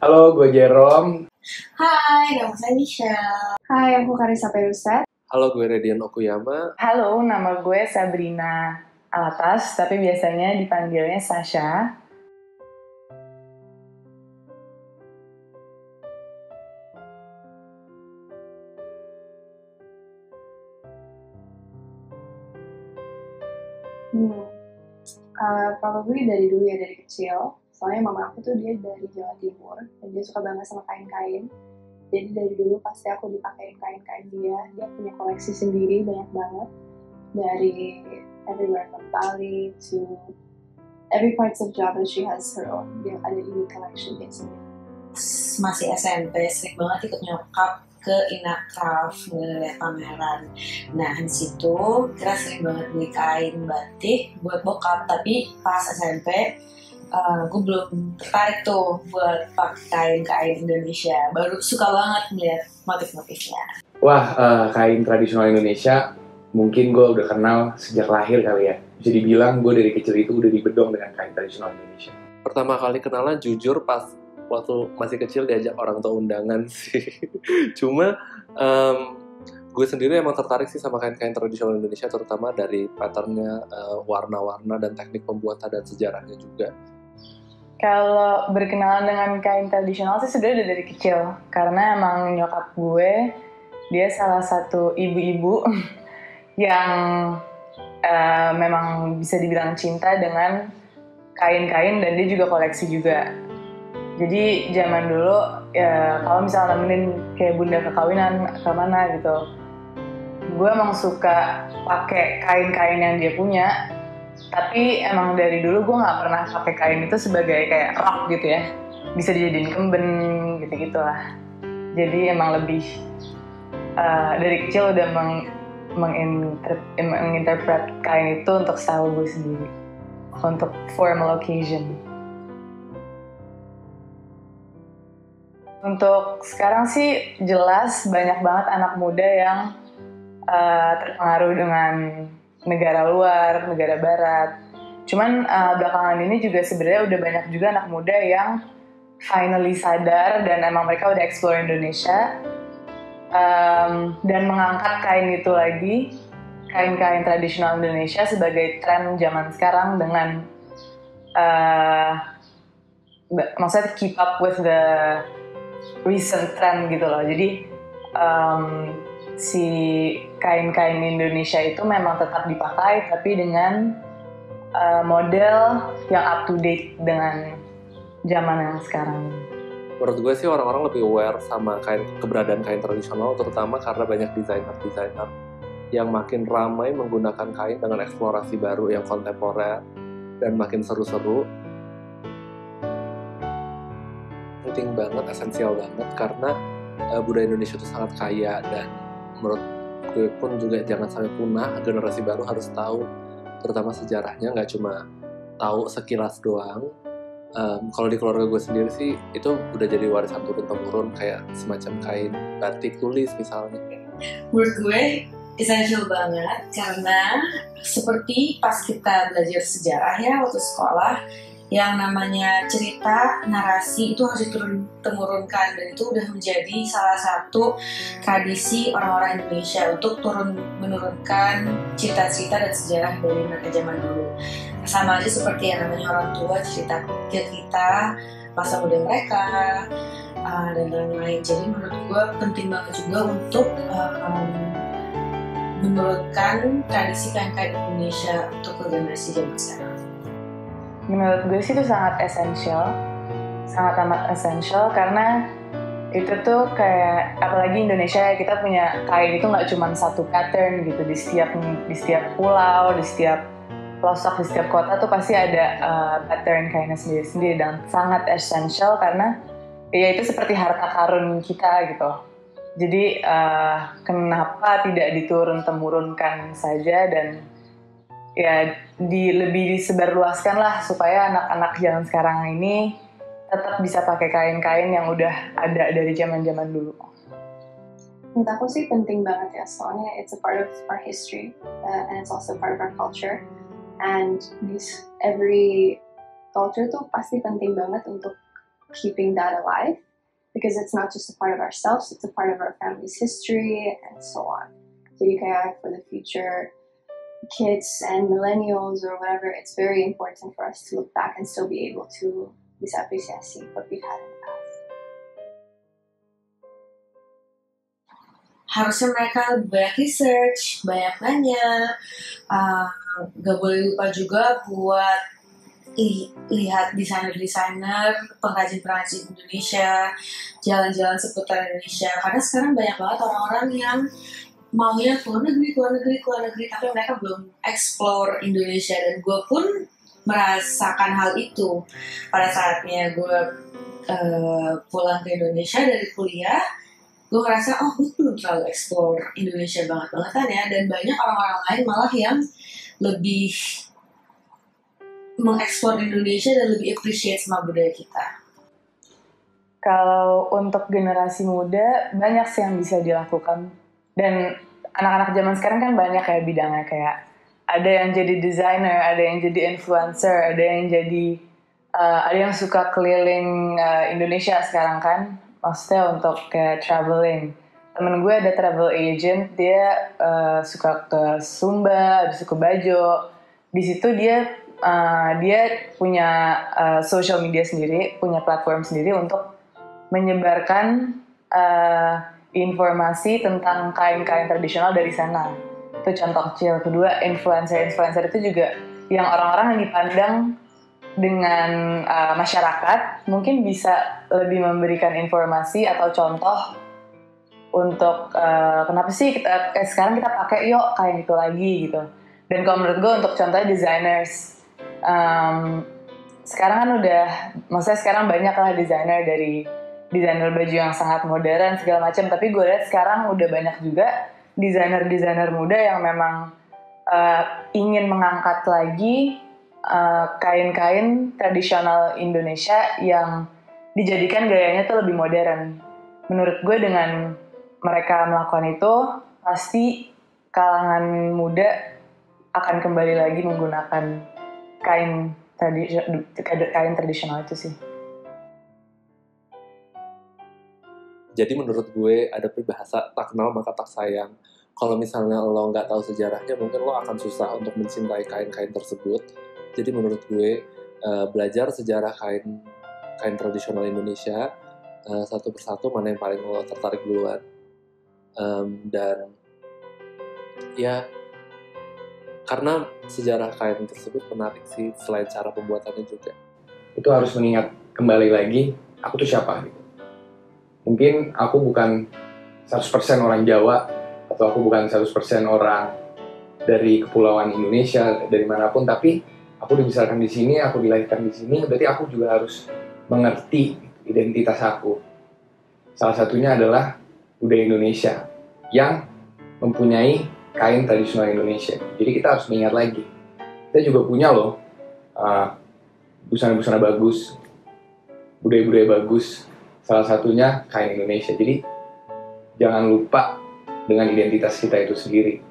Halo, gue Jerome. Hai, nama saya Michelle. Hai, aku Karissa Perusa. Halo, gue Radian Okuyama. Halo, nama gue Sabrina Alatas, tapi biasanya dipanggilnya Sasha. Probably dari dulu ya, dari kecil. Soalnya mama aku tuh dia dari Jawa Timur, dan dia suka banget sama kain-kain. Jadi dari dulu pasti aku dipakein kain-kain dia. Dia punya koleksi sendiri, banyak banget. Dari everywhere from Bali to every parts of Java, she has her own. Dia ada unique collection dia sendiri. Masih SMP, sering banget ikut nyokap ke Inacraft ngeliat pameran. Nah, di situ kita sering banget beli kain batik buat bokap. Tapi pas SMP, gue belum tertarik tuh buat pakai kain Indonesia. Baru suka banget melihat motif-motifnya. Wah, kain tradisional Indonesia mungkin gue udah kenal sejak lahir kali ya. Bisa dibilang gue dari kecil itu udah dibedong dengan kain tradisional Indonesia. Pertama kali kenalan jujur pas waktu masih kecil diajak orang tua undangan sih. Cuma gue sendiri emang tertarik sih sama kain-kain tradisional Indonesia, terutama dari patternnya, warna-warna dan teknik pembuatan dan sejarahnya juga. Kalau berkenalan dengan kain tradisional sih sudah dari kecil, karena emang nyokap gue dia salah satu ibu-ibu yang memang bisa dibilang cinta dengan kain-kain, dan dia juga koleksi juga. Jadi zaman dulu ya kalau misalnya nemenin kayak bunda ke kawinan kemana gitu, gue emang suka pakai kain-kain yang dia punya. Tapi emang dari dulu gue nggak pernah pakai kain itu sebagai kayak rok gitu ya, bisa dijadiin kemben gitu lah. Jadi emang lebih dari kecil udah menginterpret kain itu untuk style gue sendiri, untuk formal occasion. Untuk sekarang sih jelas banyak banget anak muda yang terpengaruh dengan negara luar, negara barat. Cuman belakangan ini juga sebenarnya udah banyak juga anak muda yang finally sadar dan emang mereka udah explore Indonesia dan mengangkat kain itu lagi, kain-kain tradisional Indonesia sebagai tren zaman sekarang dengan maksudnya keep up with the recent trend gitu loh. Jadi si kain-kain Indonesia itu memang tetap dipakai, tapi dengan model yang up to date dengan zaman yang sekarang. Menurut gue sih orang-orang lebih aware sama keberadaan kain tradisional, terutama karena banyak desainer yang makin ramai menggunakan kain dengan eksplorasi baru yang kontemporer dan makin seru-seru. Penting banget, esensial banget, karena budaya Indonesia itu sangat kaya, dan menurut gue pun juga jangan sampai punah. Generasi baru harus tahu terutama sejarahnya, nggak cuma tahu sekilas doang. Kalau di keluarga gue sendiri sih itu udah jadi warisan turun-temurun, kayak semacam kain batik tulis misalnya. Menurut gue essential banget, karena seperti pas kita belajar sejarah ya waktu sekolah, yang namanya cerita, narasi itu harus diturun-temurunkan, dan itu udah menjadi salah satu tradisi orang-orang Indonesia untuk turun-menurunkan cerita-cerita dan sejarah dari mereka zaman dulu. Sama aja seperti yang namanya orang tua cerita ke kita masa muda mereka dan lain-lain. Jadi menurut gue penting banget juga untuk menurunkan tradisi kain-kain Indonesia untuk ke generasi zaman sekarang. Menurut gue sih itu sangat amat esensial, karena itu tuh kayak, apalagi Indonesia ya, kita punya kain itu nggak cuma satu pattern gitu, di setiap pulau, di setiap pelosok, di setiap kota tuh pasti ada pattern kainnya sendiri-sendiri, dan sangat esensial karena ya itu seperti harta karun kita gitu. Jadi kenapa tidak diturun-temurunkan saja, dan ya lebih disebarluaskan lah supaya anak-anak zaman sekarang ini tetap bisa pakai kain-kain yang udah ada dari zaman-zaman dulu. Menurut aku sih penting banget ya, soalnya it's a part of our history and it's also part of our culture, and every culture tuh pasti penting banget untuk keeping that alive, because it's not just a part of ourselves, it's a part of our family's history and so on. Jadi kayak for the future kids and millennials or whatever, it's very important for us to look back and still be able to bisa apresiasi what we've had in the past. Harusnya mereka banyak research, banyak nanya, gak boleh lupa juga buat lihat desainer-desainer, pengrajin-pengrajin Indonesia, jalan-jalan seputar Indonesia. Karena sekarang banyak banget orang-orang yang maunya keluar negeri, tapi mereka belum explore Indonesia. Dan gue pun merasakan hal itu pada saatnya gue pulang ke Indonesia dari kuliah. Gue ngerasa, gue belum terlalu explore Indonesia banget-bangetan ya. Dan banyak orang-orang lain malah yang lebih mengeksplor Indonesia dan lebih appreciate sama budaya kita. Kalau untuk generasi muda, banyak sih yang bisa dilakukan. Dan anak-anak zaman sekarang kan banyak kayak bidangnya, kayak ada yang jadi designer, ada yang jadi influencer, ada yang jadi ada yang suka keliling Indonesia sekarang kan, maksudnya untuk kayak traveling. Temen gue ada travel agent, dia suka ke Sumba, habis itu ke Bajo. Di situ dia punya social media sendiri, punya platform sendiri untuk menyebarkan informasi tentang kain-kain tradisional dari sana. Itu contoh kecil. Kedua, influencer itu juga yang orang-orang yang dipandang dengan masyarakat mungkin bisa lebih memberikan informasi atau contoh untuk kenapa sih sekarang kita pakai yuk kain itu lagi gitu. Dan kalau menurut gue untuk contohnya designers, sekarang kan maksudnya sekarang banyak lah desainer baju yang sangat modern segala macam, tapi gue lihat sekarang udah banyak juga desainer muda yang memang ingin mengangkat lagi kain-kain tradisional Indonesia yang dijadikan gayanya tuh lebih modern. Menurut gue dengan mereka melakukan itu, pasti kalangan muda akan kembali lagi menggunakan kain tradisional itu sih. Jadi menurut gue ada peribahasa tak kenal maka tak sayang. Kalau misalnya lo nggak tahu sejarahnya, mungkin lo akan susah untuk mencintai kain-kain tersebut. Jadi menurut gue belajar sejarah kain tradisional Indonesia satu persatu, mana yang paling lo tertarik duluan. Dan ya karena sejarah kain tersebut menarik sih, selain cara pembuatannya juga. Itu harus mengingat kembali lagi, aku tuh siapa gitu. Mungkin aku bukan 100% orang Jawa, atau aku bukan 100% orang dari kepulauan Indonesia, dari manapun, tapi aku dibesarkan di sini, aku dilahirkan di sini, berarti aku juga harus mengerti identitas aku. Salah satunya adalah budaya Indonesia yang mempunyai kain tradisional Indonesia. Jadi kita harus mengingat lagi, kita juga punya loh busana-busana bagus, budaya-budaya bagus, salah satunya kain Indonesia. Jadi jangan lupa dengan identitas kita itu sendiri.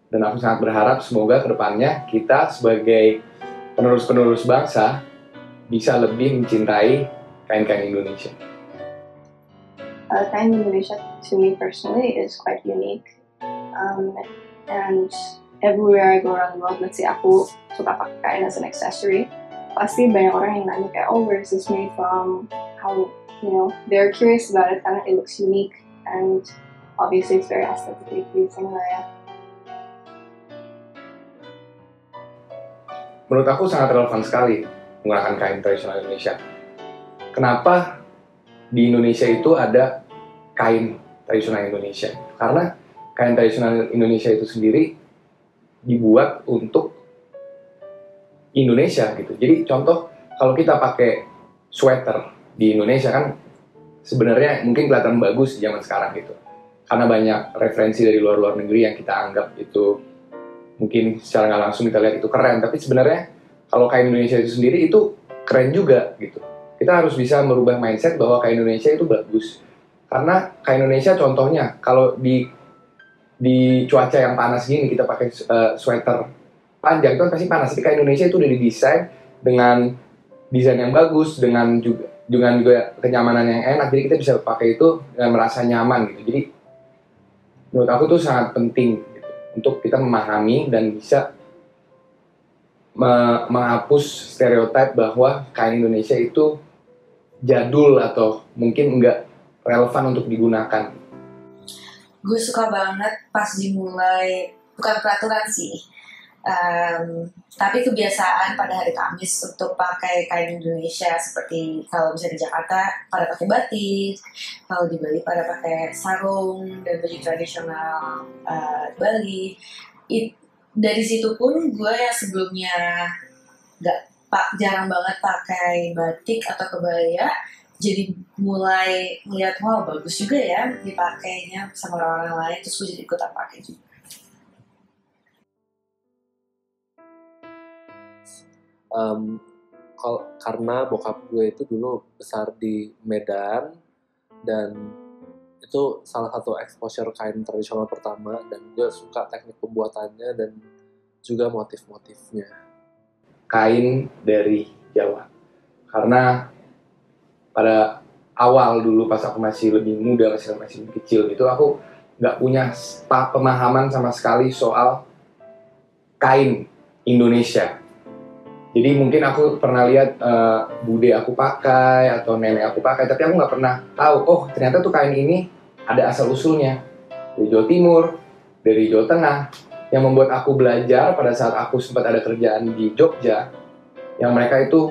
Dan aku sangat berharap semoga kedepannya kita sebagai penerus-penerus bangsa bisa lebih mencintai kain-kain Indonesia. Kain Indonesia to me personally is quite unique. And everywhere I go around the world, let's say aku suka pakai kain as an accessory, pasti banyak orang yang nanya kayak, where is this made from? How, they're curious about it karena it looks unique and obviously it's very aesthetically pleasing lah ya. Menurut aku sangat relevan sekali menggunakan kain tradisional Indonesia. Kenapa di Indonesia itu ada kain tradisional Indonesia? Karena kain tradisional Indonesia itu sendiri dibuat untuk Indonesia gitu. Jadi contoh, kalau kita pakai sweater di Indonesia kan sebenarnya mungkin kelihatan bagus di zaman sekarang gitu. Karena banyak referensi dari luar negeri yang kita anggap itu mungkin secara nggak langsung kita lihat itu keren. Tapi sebenarnya kalau kain Indonesia itu sendiri itu keren juga gitu. Kita harus bisa merubah mindset bahwa kain Indonesia itu bagus. Karena kain Indonesia contohnya, kalau di cuaca yang panas gini kita pakai sweater panjang itu kan pasti panas. Tapi kain Indonesia itu udah didesain dengan desain yang bagus, dengan juga dengan juga kenyamanan yang enak, jadi kita bisa pakai itu dengan merasa nyaman gitu. Jadi menurut aku tuh sangat penting gitu, untuk kita memahami dan bisa menghapus stereotip bahwa kain Indonesia itu jadul atau mungkin enggak relevan untuk digunakan. Gue suka banget pas dimulai, bukan peraturan sih, tapi kebiasaan pada hari Kamis untuk pakai kain Indonesia, seperti kalau misalnya di Jakarta pada pakai batik, kalau di Bali pada pakai sarung dan baju tradisional Bali. Dari situ pun gue yang sebelumnya jarang banget pakai batik atau kebaya, jadi mulai ngeliat, wow bagus juga ya dipakainya sama orang-orang lain, terus gue jadi ikutan pakai juga. Karena bokap gue itu dulu besar di Medan, dan itu salah satu exposure kain tradisional pertama, dan gue suka teknik pembuatannya dan juga motif-motifnya. Kain dari Jawa, karena pada awal dulu pas aku masih lebih muda, masih kecil gitu, aku nggak punya pemahaman sama sekali soal kain Indonesia. Jadi mungkin aku pernah lihat bude aku pakai atau nenek aku pakai, tapi aku nggak pernah tahu, oh ternyata tuh kain ini ada asal usulnya dari Jawa Timur, dari Jawa Tengah. Yang membuat aku belajar pada saat aku sempat ada kerjaan di Jogja, yang mereka itu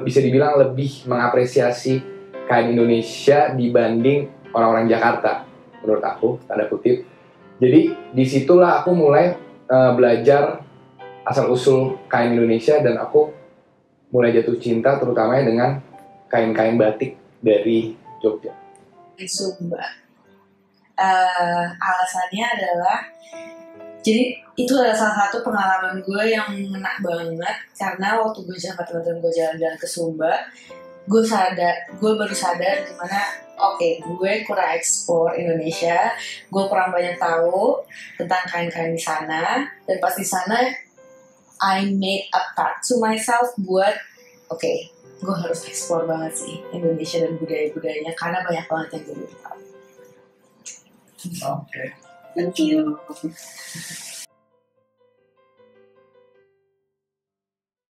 bisa dibilang lebih mengapresiasi kain Indonesia dibanding orang-orang Jakarta, menurut aku, tanda kutip. Jadi disitulah aku mulai belajar asal-usul kain Indonesia, dan aku mulai jatuh cinta terutamanya dengan kain-kain batik dari Jogja. Sumba. Alasannya adalah, jadi itu adalah salah satu pengalaman gue yang ngena banget, karena waktu gue sama teman-teman gue jalan-jalan ke Sumba, gue baru sadar gimana, gue kurang ekspor Indonesia, gue kurang banyak tahu tentang kain-kain di sana, dan pas di sana I made a pact to myself buat gue harus ekspor banget sih Indonesia dan budaya-budayanya, karena banyak banget yang gue belum tahu. Oke. Thank you.